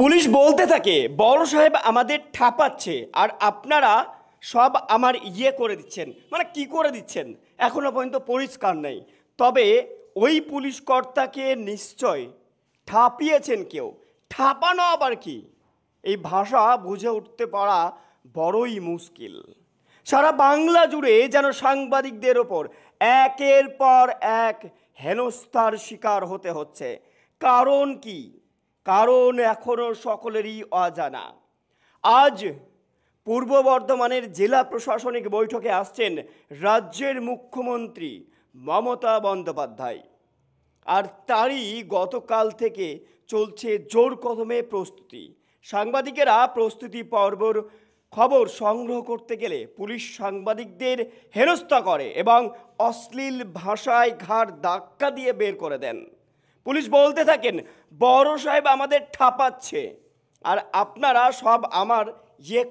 Police বলতে থাকে বড় সাহেব আমাদের ঠাপাচ্ছে আর আপনারা সব আমার করে দিচ্ছেন। মানে কি করে দিচ্ছেন এখনো পর্যন্ত পরিষ্কার নেই। তবে ওই পুলিশ কর্তাকে নিশ্চয় ঠাপিয়েছেন কেউ। ঠাপানো আবার কি, এই ভাষা বুঝে উঠতে পারা বড়ই মুশকিল। সারা বাংলা জুড়ে যেন সাংবাদিকদের ওপর একের পর এক হেনস্থার শিকার হতে হচ্ছে। কারণ কি? কারণ এখনও সকলেরই অজানা। আজ পূর্ব বর্ধমানের জেলা প্রশাসনিক বৈঠকে আসছেন রাজ্যের মুখ্যমন্ত্রী মমতা বন্দ্যোপাধ্যায়। আর তারই গতকাল থেকে চলছে জোর কদমে প্রস্তুতি। সাংবাদিকেরা প্রস্তুতি পর্বর খবর সংগ্রহ করতে গেলে পুলিশ সাংবাদিকদের হেনস্থা করে এবং অশ্লীল ভাষায় ঘাড় ধাক্কা দিয়ে বের করে দেন। পুলিশ বলতে থাকেন বড় সাহেব আমাদের ঠাপাচ্ছে আর আপনারা সব আমার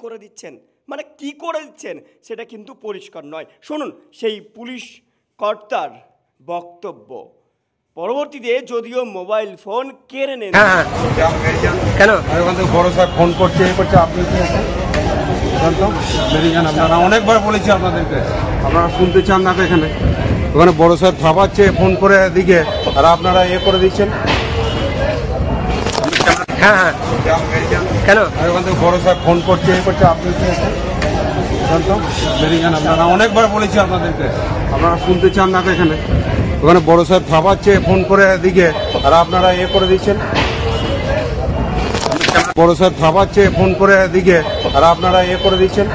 করে দিচ্ছেন। মানে কি করে দিচ্ছেন সেটা কিন্তু পরিষ্কার নয়। শুনুন সেই পুলিশ কর্তার বক্তব্য। পরবর্তীতে যদিও মোবাইল ফোন কেড়ে নেন। কেন ওখান থেকে বড় সাহেব ফোন করছে আপনি আপনারা অনেকবার বলেছি আপনাদেরকে, আপনারা শুনতে চান না। এখানে ওখানে বড় সাহেব ঠাপাচ্ছে ফোন করে দিকে আর আপনারা করে দিচ্ছেন। হ্যাঁ কেন ওখান থেকে বড় সাহেব ফোন করছে আপনি আপনারা অনেকবার বলেছি আপনাদেরকে, আপনারা শুনতে চান না। এখানে ওখানে বড় সাহেব ঠাপাচ্ছে ফোন করে দিকে আর আপনারা করে দিচ্ছেন। বড় সাহেব ঠাপাচ্ছে ফোন করে দিকে আর আপনারা করে দিচ্ছেন।